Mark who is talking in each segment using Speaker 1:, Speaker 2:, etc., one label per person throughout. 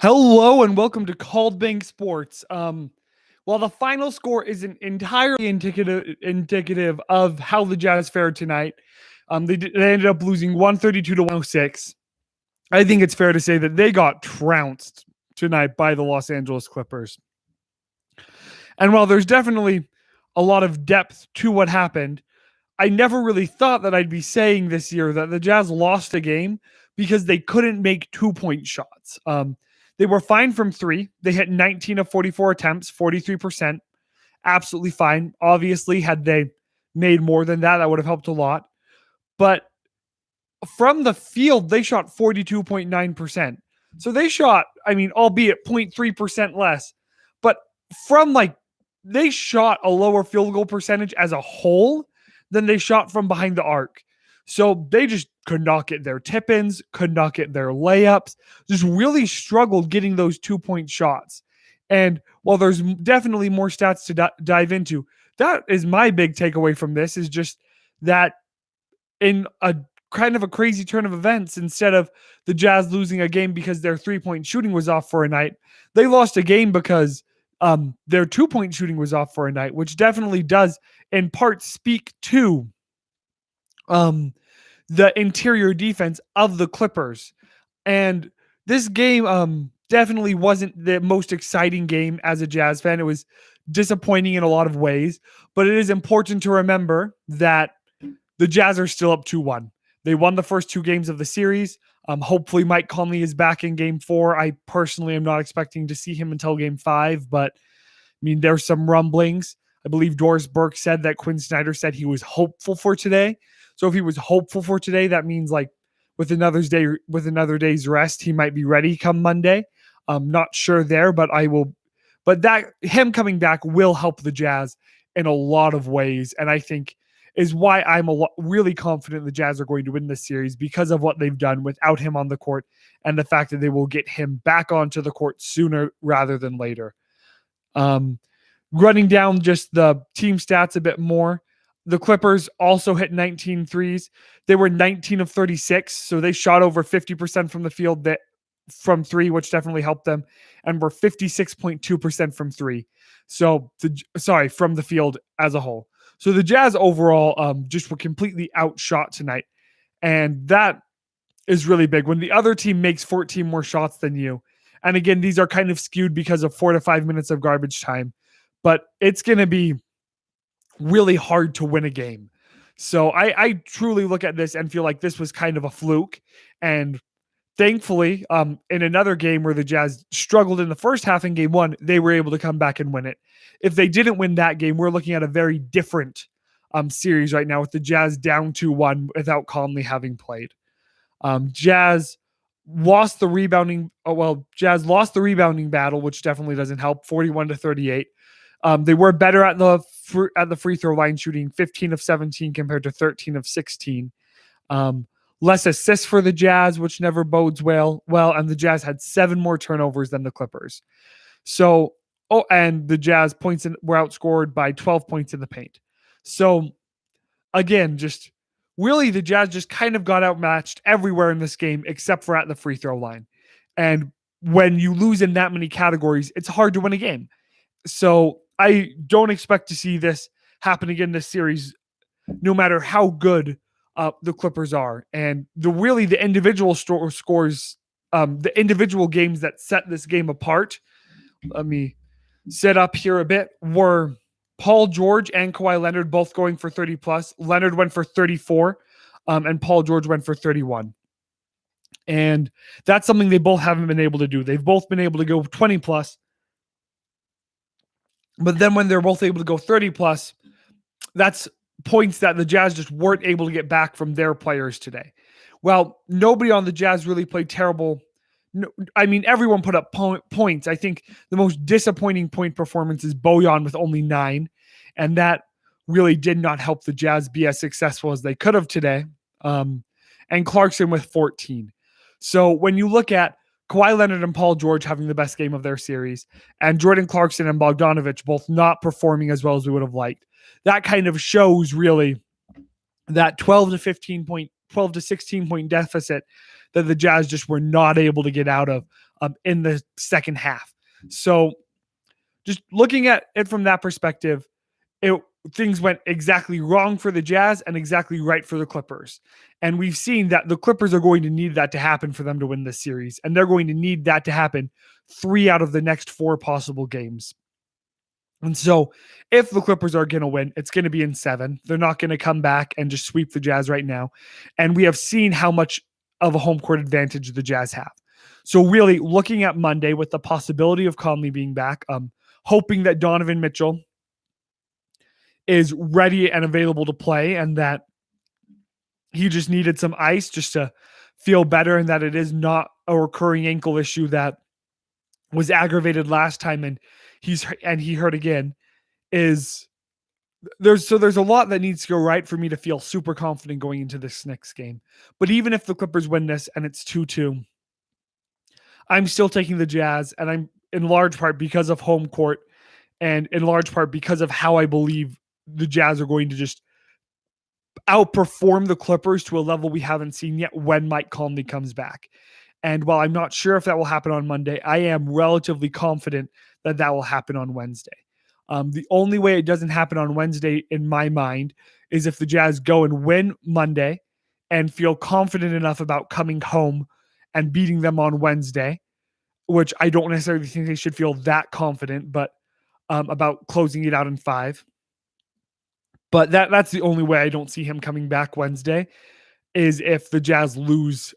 Speaker 1: Hello and welcome to Called Bank Sports. While the final score isn't entirely indicative of how the Jazz fared tonight, they ended up losing 132 to 106. I think it's fair to say that they got trounced tonight by the Los Angeles Clippers. And while there's definitely a lot of depth to what happened, I never really thought that I'd be saying this year that the Jazz lost a game because they couldn't make 2-point shots. They were fine from three. They hit 19 of 44 attempts, 43%. Absolutely fine. Obviously, had they made more than that, that would have helped a lot. But from the field, they shot 42.9%. So they shot, albeit 0.3% less, but they shot a lower field goal percentage as a whole than they shot from behind the arc. So they just could not get their tip-ins, could not get their layups, just really struggled getting those 2-point shots. And while there's definitely more stats to dive into, that is my big takeaway from this, is just that in a kind of a crazy turn of events, instead of the Jazz losing a game because their 3-point shooting was off for a night, they lost a game because their 2-point shooting was off for a night, which definitely does in part speak to the interior defense of the Clippers. And this game definitely wasn't the most exciting game as a Jazz fan. It was disappointing in a lot of ways, but it is important to remember that the Jazz are still up 2-1. They won the first two games of the series. Hopefully Mike Conley is back in game 4. I personally am not expecting to see him until game 5, but there's some rumblings. I believe Doris Burke said that Quinn Snyder said he was hopeful for today. So if he was hopeful for today, that means with another day's rest, he might be ready come Monday. I'm not sure there, but that him coming back will help the Jazz in a lot of ways. And I think is why I'm really confident the Jazz are going to win this series, because of what they've done without him on the court and the fact that they will get him back onto the court sooner rather than later. Running down just the team stats a bit more, the Clippers also hit 19 threes. They were 19 of 36, so they shot over 50% from the field from three, which definitely helped them, and were 56.2% from three. From the field as a whole. So the Jazz overall just were completely outshot tonight. And that is really big. When the other team makes 14 more shots than you, and again, these are kind of skewed because of 4 to 5 minutes of garbage time, but it's going to be really hard to win a game. So I truly look at this and feel like this was kind of a fluke. And thankfully, in another game where the Jazz struggled in the first half in game 1, they were able to come back and win it. If they didn't win that game, we're looking at a very different series right now, with the Jazz down 2-1 without Conley having played. Jazz lost the rebounding. Jazz lost the rebounding battle, which definitely doesn't help. 41 to 38. They were better at the free throw line, shooting 15 of 17 compared to 13 of 16. Less assists for the Jazz, which never bodes well. And the Jazz had 7 more turnovers than the Clippers. And the Jazz were outscored by 12 points in the paint. So again, just really the Jazz just kind of got outmatched everywhere in this game except for at the free throw line. And when you lose in that many categories, it's hard to win a game. So I don't expect to see this happen again this series, no matter how good the Clippers are. And the individual scores, the individual games that set this game apart, let me set up here a bit, were Paul George and Kawhi Leonard both going for 30 plus. Leonard went for 34, and Paul George went for 31. And that's something they both haven't been able to do. They've both been able to go 20 plus. But then when they're both able to go 30 plus, that's points that the Jazz just weren't able to get back from their players today. Well, nobody on the Jazz really played terrible. Everyone put up points. I think the most disappointing point performance is Bojan with only 9. And that really did not help the Jazz be as successful as they could have today. And Clarkson with 14. So when you look at Kawhi Leonard and Paul George having the best game of their series, and Jordan Clarkson and Bogdanovic both not performing as well as we would have liked, that kind of shows really that 12 to 16 point deficit that the Jazz just were not able to get out of in the second half. So just looking at it from that perspective, things went exactly wrong for the Jazz and exactly right for the Clippers. And we've seen that the Clippers are going to need that to happen for them to win this series. And they're going to need that to happen 3 out of the next 4 possible games. And so if the Clippers are going to win, it's going to be in 7. They're not going to come back and just sweep the Jazz right now. And we have seen how much of a home court advantage the Jazz have. So really looking at Monday with the possibility of Conley being back, hoping that Donovan Mitchell is ready and available to play and that he just needed some ice just to feel better and that it is not a recurring ankle issue that was aggravated last time and he hurt again. There's a lot that needs to go right for me to feel super confident going into this next game. But even if the Clippers win this and it's 2-2, I'm still taking the Jazz, and I'm in large part because of home court and in large part because of how I believe the Jazz are going to just outperform the Clippers to a level we haven't seen yet when Mike Conley comes back. And while I'm not sure if that will happen on Monday, I am relatively confident that will happen on Wednesday. The only way it doesn't happen on Wednesday in my mind is if the Jazz go and win Monday and feel confident enough about coming home and beating them on Wednesday, which I don't necessarily think they should feel that confident, but about closing it out in 5. But that's the only way I don't see him coming back Wednesday is if the Jazz lose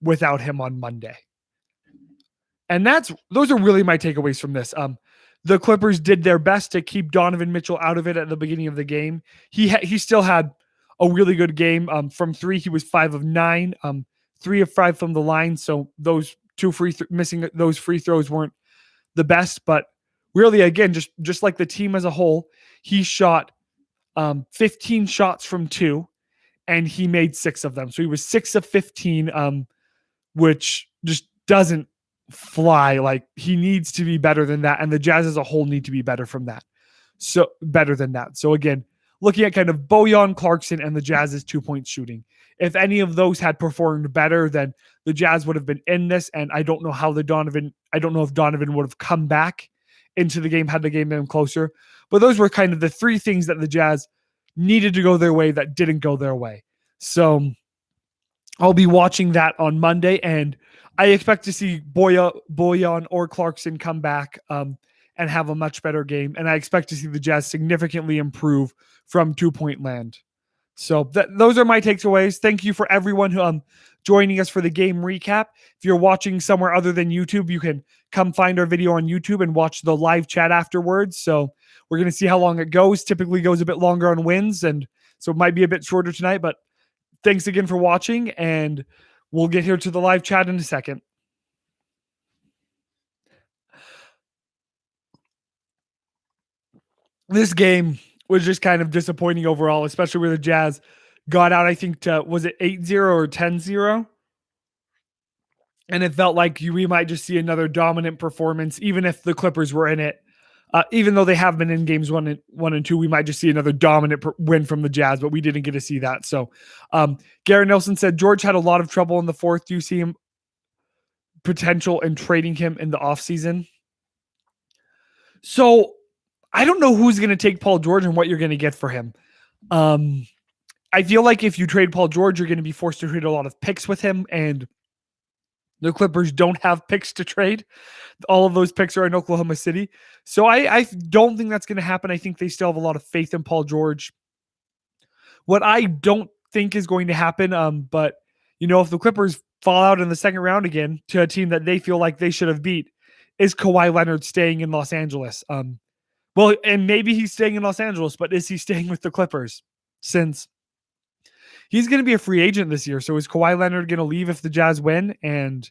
Speaker 1: without him on Monday. And those are really my takeaways from this. The Clippers did their best to keep Donovan Mitchell out of it at the beginning of the game. He still had a really good game. From 3, he was 5 of 9, 3 of 5 from the line. So those missing those free throws weren't the best, but really, again, just like the team as a whole, he shot 15 shots from 2, and he made 6 of them. So he was 6 of 15, which just doesn't fly. Like, he needs to be better than that, and the Jazz as a whole need to be better from that. So better than that. So again, looking at kind of Bojan, Clarkson, and the Jazz's 2-point shooting. If any of those had performed better, then the Jazz would have been in this, and I don't know if Donovan would have come back into the game had the game been closer. But those were kind of the 3 things that the Jazz needed to go their way that didn't go their way. So I'll be watching that on Monday, and I expect to see Bojan or Clarkson come back and have a much better game. And I expect to see the Jazz significantly improve from 2-point land. So those are my takeaways. Thank you for everyone who joining us for the game recap. If you're watching somewhere other than YouTube, you can come find our video on YouTube and watch the live chat afterwards. So we're going to see how long it goes. Typically goes a bit longer on wins, and so it might be a bit shorter tonight, but thanks again for watching, and we'll get here to the live chat in a second. This game was just kind of disappointing overall, especially where the Jazz got out, I think, was it 8-0 or 10-0? And it felt like we might just see another dominant performance, even if the Clippers were in it. Even though they have been in games 1 and 2, we might just see another dominant win from the Jazz, but we didn't get to see that. So Garrett Nelson said, George had a lot of trouble in the 4th. Do you see him potential in trading him in the offseason? So I don't know who's going to take Paul George and what you're going to get for him. I feel like if you trade Paul George, you're going to be forced to trade a lot of picks with him, and the Clippers don't have picks to trade. All of those picks are in Oklahoma City. So I don't think that's going to happen. I think they still have a lot of faith in Paul George. What I don't think is going to happen, but if the Clippers fall out in the second round again to a team that they feel like they should have beat, is Kawhi Leonard staying in Los Angeles? Well, and maybe he's staying in Los Angeles, but is he staying with the Clippers? Since he's going to be a free agent this year. So is Kawhi Leonard going to leave if the Jazz win? And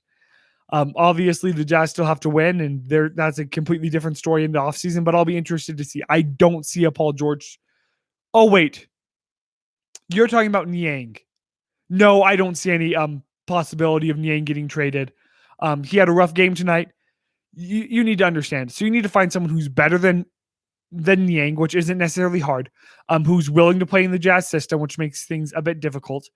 Speaker 1: obviously the Jazz still have to win, and that's a completely different story in the offseason, but I'll be interested to see. I don't see a Paul George. Oh, wait. You're talking about Niang. No, I don't see any possibility of Niang getting traded. He had a rough game tonight. You need to understand. So you need to find someone who's better than Niang, which isn't necessarily hard, who's willing to play in the Jazz system, which makes things a bit difficult,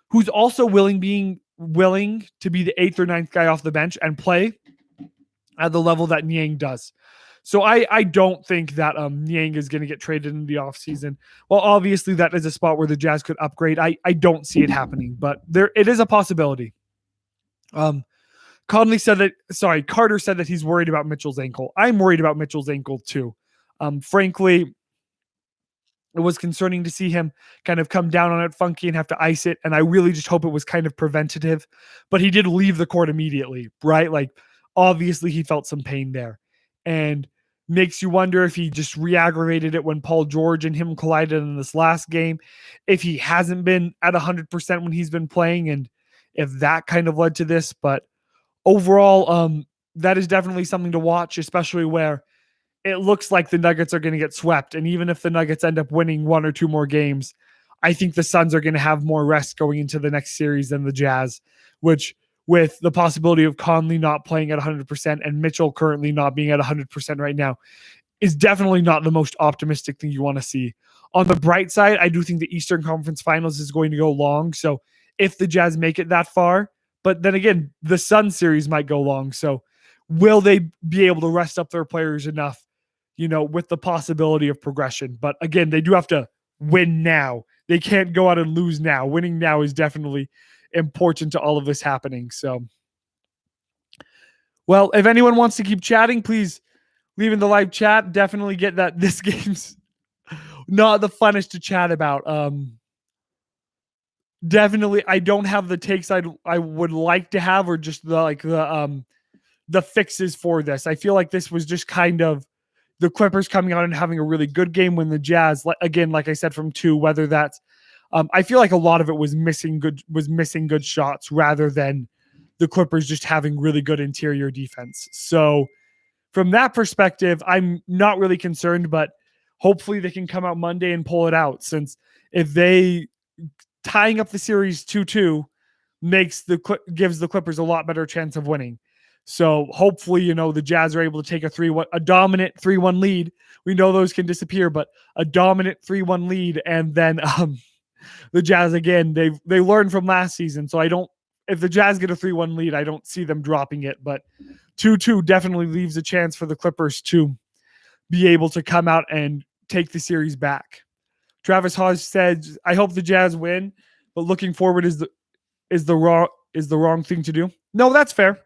Speaker 1: who's also willing to be the 8th or 9th guy off the bench and play at the level that Niang does. So I don't think that Niang is going to get traded in the offseason. Well, obviously that is a spot where the Jazz could upgrade. I don't see it happening, but it is a possibility. Carter said that he's worried about Mitchell's ankle. I'm worried about Mitchell's ankle too. Frankly, it was concerning to see him kind of come down on it funky and have to ice it. And I really just hope it was kind of preventative. But he did leave the court immediately, right? Like, obviously, he felt some pain there. And makes you wonder if he just re-aggravated it when Paul George and him collided in this last game. If he hasn't been at 100% when he's been playing, and if that kind of led to this. But overall, that is definitely something to watch, especially where it looks like the Nuggets are going to get swept. And even if the Nuggets end up winning one or two more games, I think the Suns are going to have more rest going into the next series than the Jazz, which, with the possibility of Conley not playing at 100% and Mitchell currently not being at 100% right now, is definitely not the most optimistic thing you want to see. On the bright side, I do think the Eastern Conference Finals is going to go long. So if the Jazz make it that far, but then again, the Sun series might go long. So will they be able to rest up their players enough, with the possibility of progression? But again, they do have to win now. They can't go out and lose now. Winning now is definitely important to all of this happening. So, well, if anyone wants to keep chatting, please leave in the live chat. Definitely get that this game's not the funnest to chat about. Definitely, I don't have the takes I would like to have, or just the fixes for this. I feel like this was just kind of the Clippers coming out and having a really good game, when the Jazz, again, like I said, from two, whether that's, I feel like a lot of it was missing good shots rather than the Clippers just having really good interior defense. So from that perspective, I'm not really concerned, but hopefully they can come out Monday and pull it out, since if they tying up the series 2-2 gives the Clippers a lot better chance of winning. So hopefully, the Jazz are able to take a dominant 3-1 lead. We know those can disappear, but a dominant 3-1 lead, and then the Jazz, again, they learned from last season. So if the Jazz get a 3-1 lead, I don't see them dropping it, but 2-2 definitely leaves a chance for the Clippers to be able to come out and take the series back. Travis Hodge said, "I hope the Jazz win, but looking forward is the wrong thing to do." No, that's fair.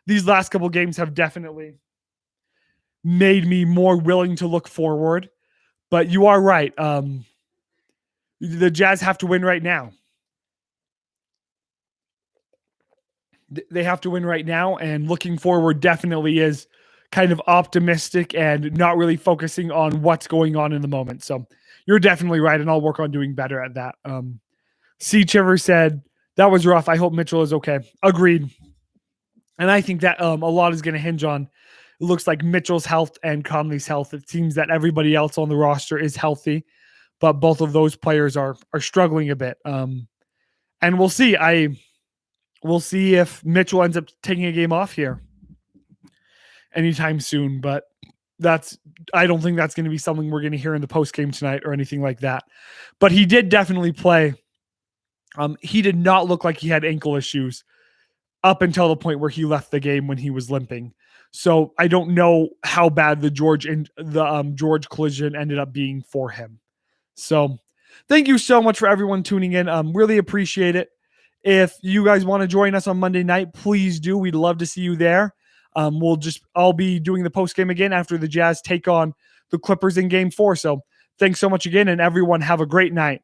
Speaker 1: These last couple games have definitely made me more willing to look forward, but you are right. The Jazz have to win right now. They have to win right now, and looking forward definitely is kind of optimistic and not really focusing on what's going on in the moment. So you're definitely right, and I'll work on doing better at that. C. Chiver said, "That was rough. I hope Mitchell is okay." Agreed. And I think that a lot is going to hinge on, it looks like, Mitchell's health and Conley's health. It seems that everybody else on the roster is healthy, but both of those players are struggling a bit. And we'll see. We'll see if Mitchell ends up taking a game off here anytime soon, but I don't think that's going to be something we're going to hear in the post game tonight or anything like that. But he did definitely play. He did not look like he had ankle issues up until the point where he left the game when he was limping. So I don't know how bad the George collision ended up being for him. So thank you so much for everyone tuning in. Really appreciate it. If you guys want to join us on Monday night, please do. We'd love to see you there. I'll be doing the post game again after the Jazz take on the Clippers in Game 4. So thanks so much again, and everyone have a great night.